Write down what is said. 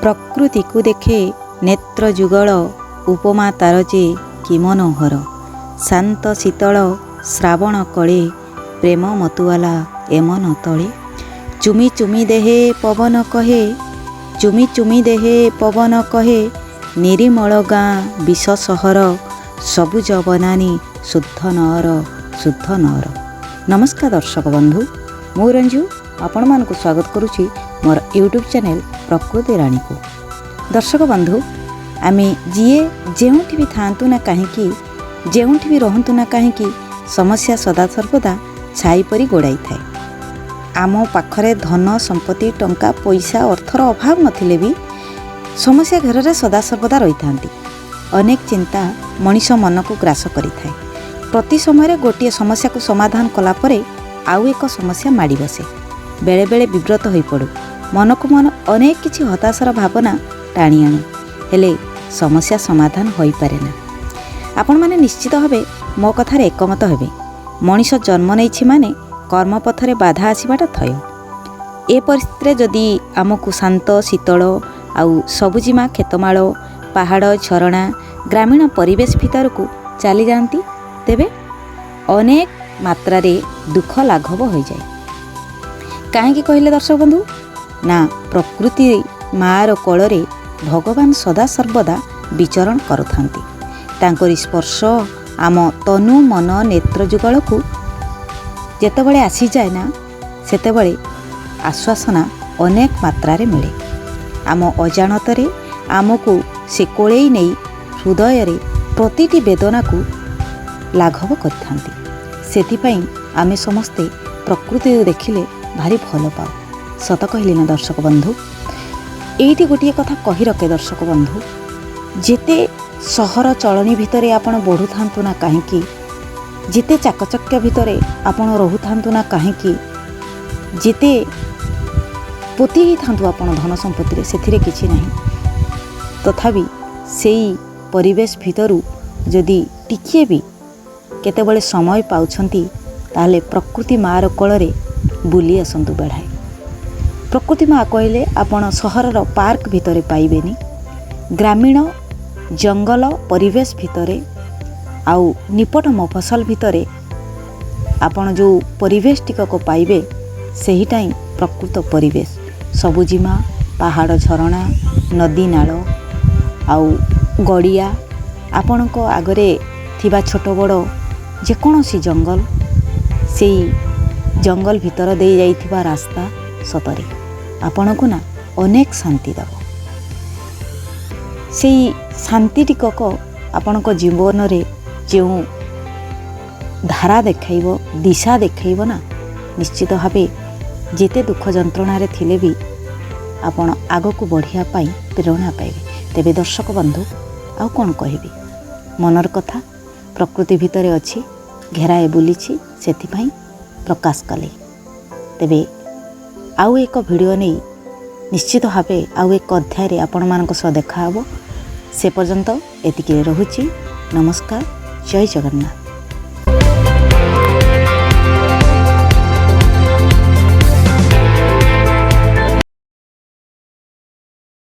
ପ୍ରକୃତିକୁ ଦେଖେ ନେତ୍ର ଯୁଗଳ ଉପମା ତାର ଯେ କି ମନୋହର। ଶାନ୍ତ ଶୀତଳ ଶ୍ରାବଣ କଳେ ପ୍ରେମ ମତୁଆଲା ଏମନ ତଳେ। ଚୁମି ଚୁମି ଦେହେ ପବନ କହେ, ଚୁମି ଚୁମି ଦେହେ ପବନ କହେ, ନିରିମଳ ଗାଁ ବିଷ ସହର, ସବୁଜ ବନାନୀ ଶୁଦ୍ଧ ନଅର ଶୁଦ୍ଧ ନଅର। ନମସ୍କାର ଦର୍ଶକ ବନ୍ଧୁ, ମୁଁ ରଞ୍ଜୁ ଆପଣମାନଙ୍କୁ ସ୍ୱାଗତ କରୁଛି ମୋର ୟୁଟ୍ୟୁବ୍ ଚ୍ୟାନେଲ୍ ପ୍ରକୃତି ରାଣୀକୁ। ଦର୍ଶକ ବନ୍ଧୁ, ଆମେ ଯିଏ ଯେଉଁଠି ବି ଥାଆନ୍ତୁ ନା କାହିଁକି, ଯେଉଁଠି ବି ରହନ୍ତୁ ନା କାହିଁକି, ସମସ୍ୟା ସଦାସର୍ବଦା ଛାଇ ପରି ଗୋଡ଼ାଇଥାଏ। ଆମ ପାଖରେ ଧନ ସମ୍ପତ୍ତି ଟଙ୍କା ପଇସା ଅର୍ଥର ଅଭାବ ନଥିଲେ ବି ସମସ୍ୟା ଘରରେ ସଦାସର୍ବଦା ରହିଥାନ୍ତି। ଅନେକ ଚିନ୍ତା ମଣିଷ ମନକୁ ଗ୍ରାସ କରିଥାଏ। ପ୍ରତି ସମୟରେ ଗୋଟିଏ ସମସ୍ୟାକୁ ସମାଧାନ କଲା ପରେ ଆଉ ଏକ ସମସ୍ୟା ମାଡ଼ି ବସେ। ବେଳେବେଳେ ବିବ୍ରତ ହୋଇପଡ଼ୁ, ମନକୁ ମନ ଅନେକ କିଛି ହତାଶାର ଭାବନା ଟାଣି ଆଣୁ, ହେଲେ ସମସ୍ୟା ସମାଧାନ ହୋଇପାରେ ନା। ଆପଣମାନେ ନିଶ୍ଚିତ ଭାବେ ମୋ କଥାରେ ଏକମତ ହେବେ। ମଣିଷ ଜନ୍ମ ନେଇଛି ମାନେ କର୍ମପଥରେ ବାଧା ଆସିବାଟା ଥୟ। ଏ ପରିସ୍ଥିତିରେ ଯଦି ଆମକୁ ଶାନ୍ତ ଶୀତଳ ଆଉ ସବୁଜିମା କ୍ଷେତମାଳ ପାହାଡ଼ ଝରଣା ଗ୍ରାମୀଣ ପରିବେଶ ଭିତରକୁ ଚାଲିଯାଆନ୍ତି, ତେବେ ଅନେକ ମାତ୍ରାରେ ଦୁଃଖ ଲାଘବ ହୋଇଯାଏ। କାହିଁକି କହିଲେ ଦର୍ଶକ ବନ୍ଧୁ? ନା, ପ୍ରକୃତି ମାଆର କୋଳରେ ଭଗବାନ ସଦାସର୍ବଦା ବିଚରଣ କରୁଥାନ୍ତି। ତାଙ୍କରି ସ୍ପର୍ଶ ଆମ ତନୁ ମନ ନେତ୍ର ଯୁଗଳକୁ ଯେତେବେଳେ ଆସିଯାଏ ନା, ସେତେବେଳେ ଆଶ୍ୱାସନା ଅନେକ ମାତ୍ରାରେ ମିଳେ। ଆମ ଅଜାଣତରେ ଆମକୁ ସେ କୋଳେଇ ନେଇ ହୃଦୟରେ ପ୍ରତିଟି ବେଦନାକୁ ଲାଘବ କରିଥାନ୍ତି। ସେଥିପାଇଁ ଆମେ ସମସ୍ତେ ପ୍ରକୃତିକୁ ଦେଖିଲେ ଭାରି ଭଲ ପାଉ। ସତ କହିଲି ନା ଦର୍ଶକ ବନ୍ଧୁ? ଏଇଠି ଗୋଟିଏ କଥା କହି ରଖେ ଦର୍ଶକ ବନ୍ଧୁ, ଯେତେ ସହର ଚଳଣି ଭିତରେ ଆପଣ ବଢ଼ୁଥାନ୍ତୁ ନା କାହିଁକି, ଯେତେ ଚାକଚକ୍ୟ ଭିତରେ ଆପଣ ରହୁଥାନ୍ତୁ ନା କାହିଁକି, ଯେତେ ପୋତି ହେଇଥାନ୍ତୁ ଆପଣ ଧନ ସମ୍ପତ୍ତିରେ, ସେଥିରେ କିଛି ନାହିଁ। ତଥାପି ସେଇ ପରିବେଶ ଭିତରୁ ଯଦି ଟିକିଏ ବି କେତେବେଳେ ସମୟ ପାଉଛନ୍ତି, ତାହେଲେ ପ୍ରକୃତି ମାଆର କୋଳରେ ବୁଲି ଆସନ୍ତୁ ବେଢ଼ାଏ। ପ୍ରକୃତି ମା କହିଲେ ଆପଣ ସହରର ପାର୍କ ଭିତରେ ପାଇବେନି, ଗ୍ରାମୀଣ ଜଙ୍ଗଲ ପରିବେଶ ଭିତରେ ଆଉ ନିପଟ ମଫସଲ ଭିତରେ ଆପଣ ଯେଉଁ ପରିବେଶ ଟିକକ ପାଇବେ, ସେହିଟା ହିଁ ପ୍ରକୃତ ପରିବେଶ। ସବୁଜିମା ପାହାଡ଼ ଝରଣା ନଦୀ ନାଳ ଆଉ ଗଡ଼ିଆ, ଆପଣଙ୍କ ଆଗରେ ଥିବା ଛୋଟ ବଡ଼ ଯେକୌଣସି ଜଙ୍ଗଲ, ସେଇ ଜଙ୍ଗଲ ଭିତର ଦେଇ ଯାଇଥିବା ରାସ୍ତା ସତରେ ଆପଣଙ୍କୁ ନା ଅନେକ ଶାନ୍ତି ଦେବ। ସେଇ ଶାନ୍ତି ଟିକକ ଆପଣଙ୍କ ଜୀବନରେ ଯେଉଁ ଧାରା ଦେଖାଇବ, ଦିଶା ଦେଖାଇବ ନା, ନିଶ୍ଚିତ ଭାବେ ଯେତେ ଦୁଃଖ ଯନ୍ତ୍ରଣାରେ ଥିଲେ ବି ଆପଣ ଆଗକୁ ବଢ଼ିବା ପାଇଁ ପ୍ରେରଣା ପାଇବେ। ତେବେ ଦର୍ଶକ ବନ୍ଧୁ, ଆଉ କ'ଣ କହିବି? ମନର କଥା ପ୍ରକୃତି ଭିତରେ ଅଛି, ଘେରାଏ ବୁଲିଛି, ସେଥିପାଇଁ ପ୍ରକାଶ କଲେ। ତେବେ ଆଉ ଏକ ଭିଡ଼ିଓ ନେଇ ନିଶ୍ଚିତ ଭାବେ ଆଉ ଏକ ଅଧ୍ୟାୟରେ ଆପଣମାନଙ୍କ ସହ ଦେଖାହେବ। ସେ ପର୍ଯ୍ୟନ୍ତ ଏତିକି ରହୁଛି। ନମସ୍କାର, ଜୟ ଜଗନ୍ନାଥ।